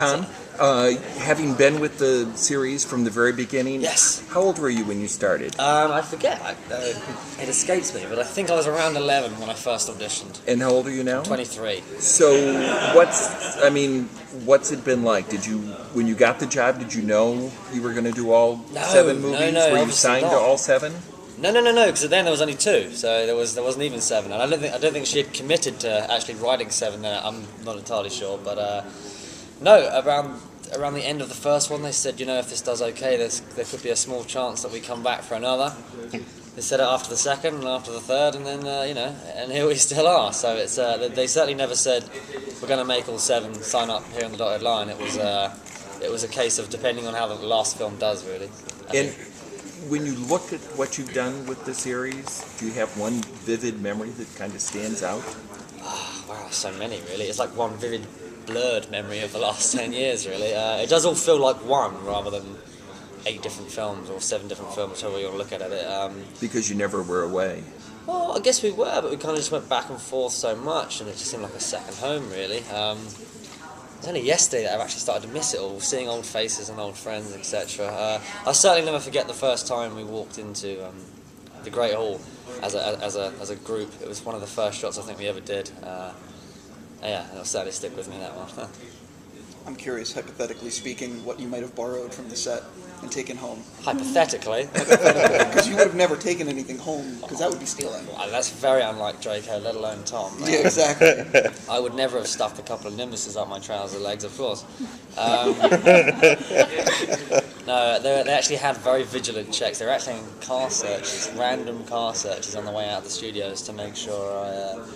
Tom, having been with the series from the very beginning, Yes. how old were you when you started? I forget. It escapes me, but I think I was around 11 when I first auditioned. And how old are you now? 23. So, what's it been like? When you got the job, did you know you were going to do all No, 7 movies? no, Were you obviously signed to not. all 7? No, because then there was only 2, so there wasn't even 7, and I don't think she had committed to actually writing 7 there. I'm not entirely sure, but no, around the end of the first one, they said, if this does okay, there could be a small chance that we come back for another. They said it after the second and after the third, and then and here we still are. So it's they certainly never said we're going to make all 7 sign up here on the dotted line. It was a case of depending on how the last film does, really. And when you look at what you've done with the series, do you have one vivid memory that kind of stands out? Wow, so many, really. It's like one vivid, blurred memory of the last 10 years, really. It does all feel like one rather than 8 different films or 7 different films, however you want to look at it. Because you never were away. Well, I guess we were, but we kind of just went back and forth so much, and it just seemed like a second home, really. It's only yesterday that I've actually started to miss it all, seeing old faces and old friends, etc. I certainly never forget the first time we walked into the Great Hall as a group. It was one of the first shots I think we ever did. Yeah, it'll certainly stick with me, that one. I'm curious, hypothetically speaking, what you might have borrowed from the set and taken home. Hypothetically. Because you would have never taken anything home, because that would be stealing. Well, that's very unlike Draco, let alone Tom. Yeah, exactly. I would never have stuffed a couple of Nimbuses up my trouser legs, of course. No, they actually had very vigilant checks. They were actually in car searches, random car searches on the way out of the studios to make sure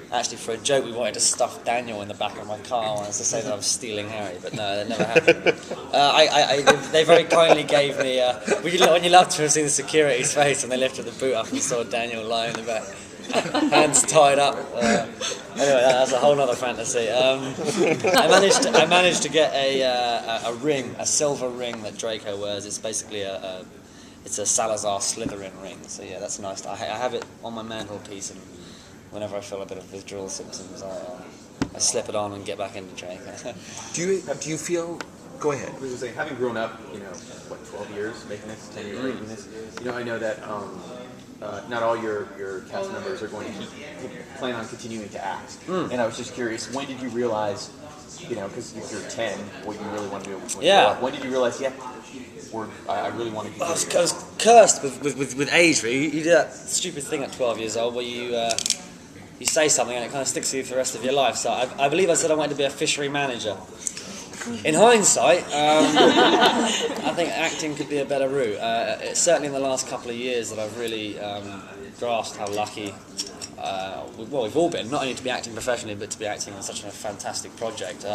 actually, for a joke, we wanted to stuff Daniel in the back of my car once to say that I was stealing Harry, but no, that never happened. They very kindly gave me. When you love to have seen the security's face when they lifted the boot up and saw Daniel lying in the back, hands tied up. Anyway, that's a whole other fantasy. I managed to get a ring, a silver ring that Draco wears. It's basically it's a Salazar Slytherin ring. So yeah, that's nice. I have it on my mantelpiece, and whenever I feel a bit of withdrawal symptoms, I slip it on and get back into Draco. Do you feel? Go ahead. I was going to say, having grown up, 12 years making this, 10 years making this, I know that not all your cast members are going to plan on continuing to act. And I was just curious, when did you realize, because if you're 10, what you really want to do when you grow up, when did you realize, I really want to do this? I was cursed with age, really. You do that stupid thing at 12 years old where you say something and it kind of sticks with you for the rest of your life. So I believe I said I wanted to be a fishery manager. In hindsight, I think acting could be a better route. It's certainly in the last couple of years that I've really grasped how lucky we've all been, not only to be acting professionally, but to be acting in such a fantastic project.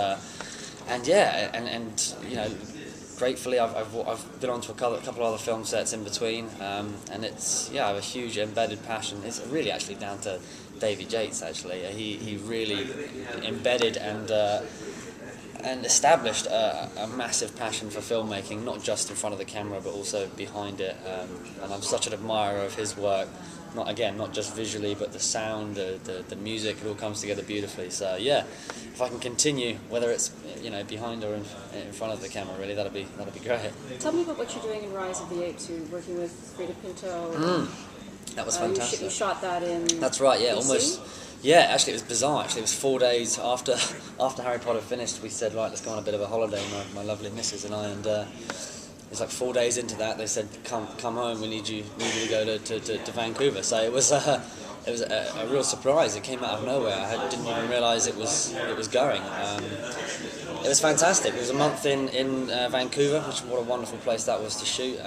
Gratefully, I've been onto a couple of other film sets in between, and I have a huge embedded passion. It's really actually down to Davy Yates. Actually, he really embedded and established a massive passion for filmmaking, not just in front of the camera, but also behind it. And I'm such an admirer of his work. Not just visually, but the sound, the music, it all comes together beautifully. So yeah, if I can continue, whether it's behind or in front of the camera, really, that'd be great. Tell me about what you're doing in Rise of the Apes. You're working with Frida Pinto. That was fantastic. You shot that in. That's right. Yeah, DC? almost. Yeah, actually, it was bizarre. Actually, it was 4 days after Harry Potter finished. We said, right, let's go on a bit of a holiday, my lovely missus and I, and. It's like 4 days into that, they said, "Come home. We need you to go to Vancouver." So it was a real surprise. It came out of nowhere. I didn't even realise it was going. It was fantastic. It was a month in Vancouver, what a wonderful place that was to shoot.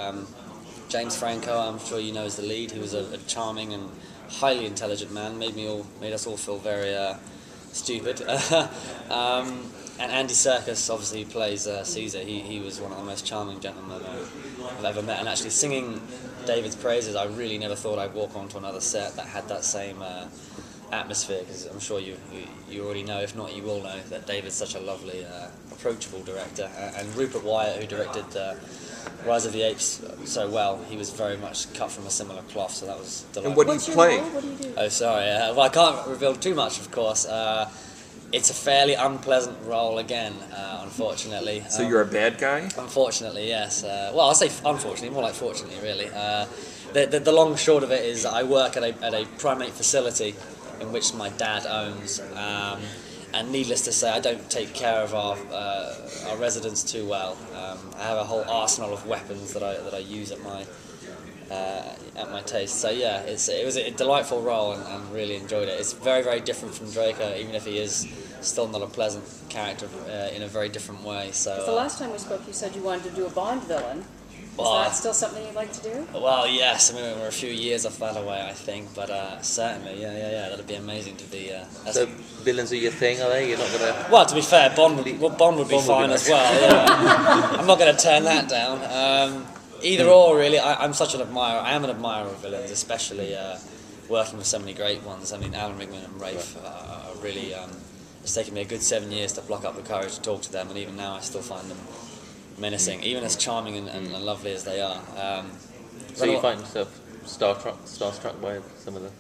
James Franco, I'm sure you know, is the lead. He was a charming and highly intelligent man. Made us all feel very stupid. And Andy Serkis, obviously, who plays Caesar. He was one of the most charming gentlemen I've ever met. And actually singing David's praises, I really never thought I'd walk onto another set that had that same atmosphere, because I'm sure you already know, if not you will know, that David's such a lovely, approachable director. And Rupert Wyatt, who directed Rise of the Apes so well, he was very much cut from a similar cloth, so that was delightful. And what do you play? What do you do? Oh, sorry. Well, I can't reveal too much, of course. it's a fairly unpleasant role again, unfortunately. So you're a bad guy? Unfortunately, yes. Well, I'll say unfortunately, more like fortunately, really. The long and short of it is I work at a primate facility in which my dad owns, and needless to say, I don't take care of our residents too well. I have a whole arsenal of weapons that I use at my taste. So yeah, it was a delightful role and really enjoyed it. It's very, very different from Draco, even if he is still not a pleasant character in a very different way. So The last time we spoke, you said you wanted to do a Bond villain. Is that still something you'd like to do? Well, yes. I mean, we're a few years off that away, I think, but certainly, yeah. That'd be amazing to be. So villains are your thing, are they? You're not gonna. Well, to be fair, Bond would be fine as well. Yeah. I'm not going to turn that down. Either or, really. I'm such an admirer. I am an admirer of villains, especially working with so many great ones. I mean, Alan Rickman and Rafe are really. It's taken me a good 7 years to pluck up the courage to talk to them, and even now I still find them menacing, even as charming and lovely as they are. So you find yourself starstruck by some of the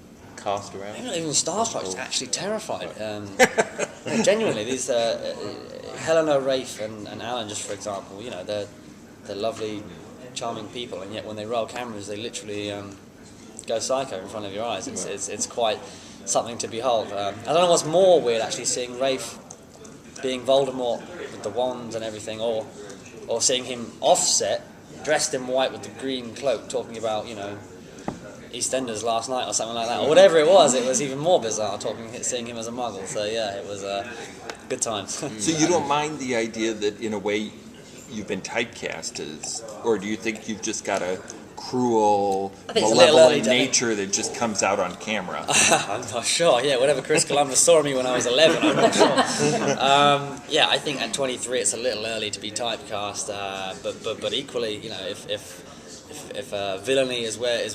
cast around? I'm not even starstruck, just actually terrified. No, genuinely, these Helena, Rafe, and Alan, just for example, they're lovely, charming people, and yet when they roll cameras, they literally go psycho in front of your eyes. It's quite something to behold. I don't know what's more weird, actually, seeing Rafe being Voldemort with the wands and everything, or seeing him offset, dressed in white with the green cloak, talking about, EastEnders last night or something like that, or whatever it was even more bizarre, seeing him as a muggle. So yeah, it was good times. So you don't mind the idea that in a way you've been typecast as, or do you think you've just got a cruel, malevolent nature that just comes out on camera? I'm not sure. Yeah, whatever Chris Columbus saw me when I was 11, I'm not sure. Yeah, I think at 23 it's a little early to be typecast, but equally, if villainy is where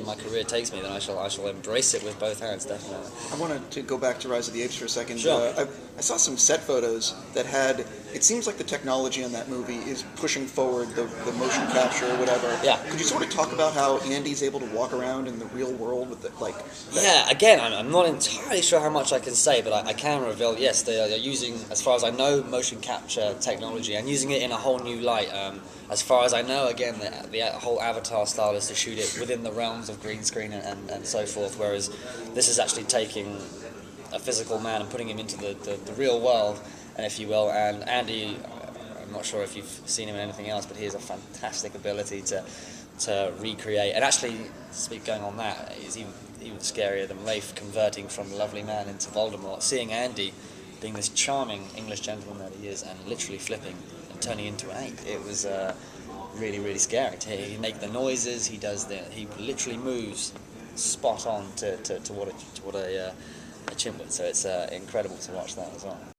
my career takes me, then I shall embrace it with both hands, definitely. I wanted to go back to Rise of the Apes for a second. Sure. I saw some set photos that had. It seems like the technology on that movie is pushing forward the motion capture or whatever. Yeah. Could you sort of talk about how Andy's able to walk around in the real world with Yeah, again, I'm not entirely sure how much I can say, but I can reveal, yes, they're using, as far as I know, motion capture technology and using it in a whole new light. As far as I know, again, the whole Avatar style is to shoot it within the realms of green screen and so forth, whereas this is actually taking a physical man and putting him into the real world, and if you will. And Andy, I'm not sure if you've seen him in anything else, but he has a fantastic ability to recreate. And actually, going on that, is even scarier than Rafe converting from lovely man into Voldemort. Seeing Andy being this charming English gentleman that he is, and literally flipping and turning into an ape, it was really, really scary. He makes the noises, he literally moves spot on to what a chimp would. So it's incredible to watch that as well.